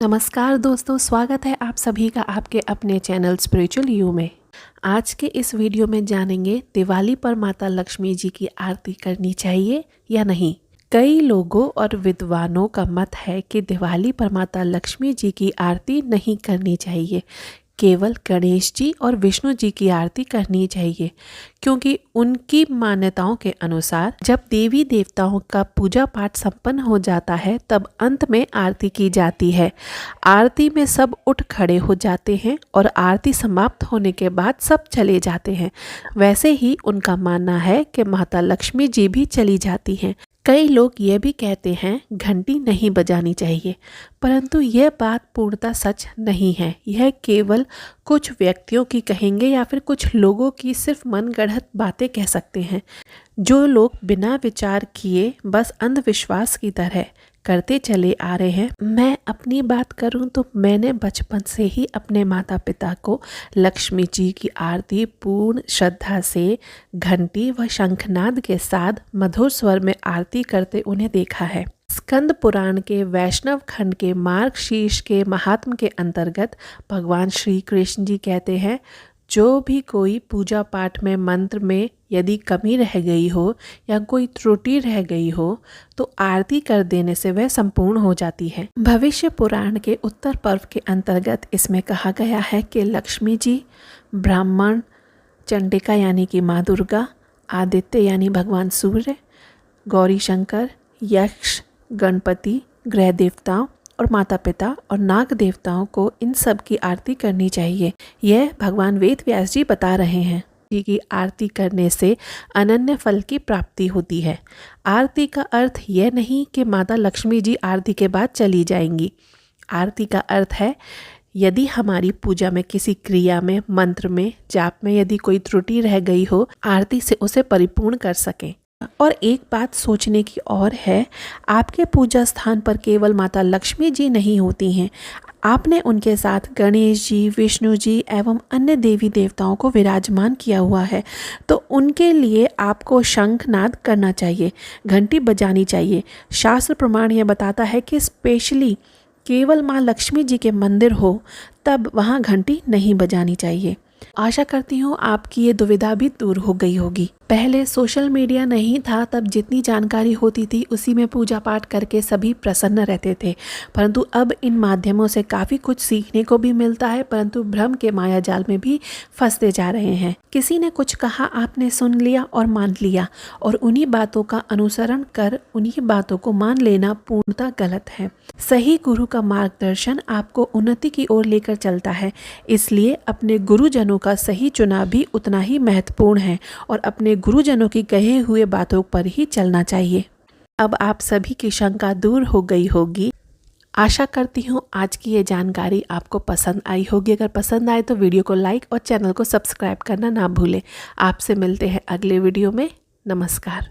नमस्कार दोस्तों, स्वागत है आप सभी का आपके अपने चैनल स्पिरिचुअल यू में। आज के इस वीडियो में जानेंगे दिवाली पर माता लक्ष्मी जी की आरती करनी चाहिए या नहीं। कई लोगों और विद्वानों का मत है कि दिवाली पर माता लक्ष्मी जी की आरती नहीं करनी चाहिए, केवल गणेश जी और विष्णु जी की आरती करनी चाहिए, क्योंकि उनकी मान्यताओं के अनुसार जब देवी देवताओं का पूजा पाठ संपन्न हो जाता है तब अंत में आरती की जाती है। आरती में सब उठ खड़े हो जाते हैं और आरती समाप्त होने के बाद सब चले जाते हैं। वैसे ही उनका मानना है कि माता लक्ष्मी जी भी चली जाती हैं। कई लोग ये भी कहते हैं घंटी नहीं बजानी चाहिए, परंतु यह बात पूर्णतः सच नहीं है। यह केवल कुछ व्यक्तियों की कहेंगे या फिर कुछ लोगों की सिर्फ मनगढ़ंत बातें कह सकते हैं, जो लोग बिना विचार किए बस अंधविश्वास की तरह करते चले आ रहे हैं। मैं अपनी बात करूं तो मैंने बचपन से ही अपने माता पिता को लक्ष्मी जी की आरती पूर्ण श्रद्धा से घंटी व शंखनाद के साथ मधुर स्वर में आरती करते उन्हें देखा है। स्कंद पुराण के वैष्णव खंड के मार्ग शीर्ष के महात्म के अंतर्गत भगवान श्री कृष्ण जी कहते हैं, जो भी कोई पूजा पाठ में मंत्र में यदि कमी रह गई हो या कोई त्रुटि रह गई हो तो आरती कर देने से वह संपूर्ण हो जाती है। भविष्य पुराण के उत्तर पर्व के अंतर्गत इसमें कहा गया है कि लक्ष्मी जी, ब्राह्मण, चंडिका यानी कि माँ दुर्गा, आदित्य यानी भगवान सूर्य, गौरी शंकर, यक्ष, गणपति, ग्रह देवताओं और माता पिता और नाग देवताओं को इन सब की आरती करनी चाहिए। यह भगवान वेद व्यास जी बता रहे हैं। जी की आरती करने से अनन्य फल की प्राप्ति होती है। आरती का अर्थ यह नहीं कि माता लक्ष्मी जी आरती के बाद चली जाएंगी। आरती का अर्थ है यदि हमारी पूजा में किसी क्रिया में, मंत्र में, जाप में यदि कोई त्रुटि रह गई हो, आरती से उसे परिपूर्ण कर सकें। और एक बात सोचने की और है, आपके पूजा स्थान पर केवल माता लक्ष्मी जी नहीं होती हैं, आपने उनके साथ गणेश जी, विष्णु जी एवं अन्य देवी देवताओं को विराजमान किया हुआ है, तो उनके लिए आपको शंखनाद करना चाहिए, घंटी बजानी चाहिए। शास्त्र प्रमाण यह बताता है कि स्पेशली केवल माँ लक्ष्मी जी के मंदिर हो तब वहाँ घंटी नहीं बजानी चाहिए। आशा करती हूँ आपकी ये दुविधा भी दूर हो गई होगी। पहले सोशल मीडिया नहीं था, तब जितनी जानकारी होती थी उसी में पूजा पाठ करके सभी प्रसन्न रहते थे, परंतु अब इन माध्यमों से काफ़ी कुछ सीखने को भी मिलता है, परंतु भ्रम के माया जाल में भी फंसते जा रहे हैं। किसी ने कुछ कहा, आपने सुन लिया और मान लिया और उन्हीं बातों का अनुसरण कर उन्हीं बातों को मान लेना पूर्णतः गलत है। सही गुरु का मार्गदर्शन आपको उन्नति की ओर लेकर चलता है, इसलिए अपने गुरुजनों का सही चुनाव भी उतना ही महत्वपूर्ण है और अपने गुरुजनों की कहे हुए बातों पर ही चलना चाहिए। अब आप सभी की शंका दूर हो गई होगी। आशा करती हूँ आज की ये जानकारी आपको पसंद आई होगी। अगर पसंद आए तो वीडियो को लाइक और चैनल को सब्सक्राइब करना ना भूलें। आपसे मिलते हैं अगले वीडियो में। नमस्कार।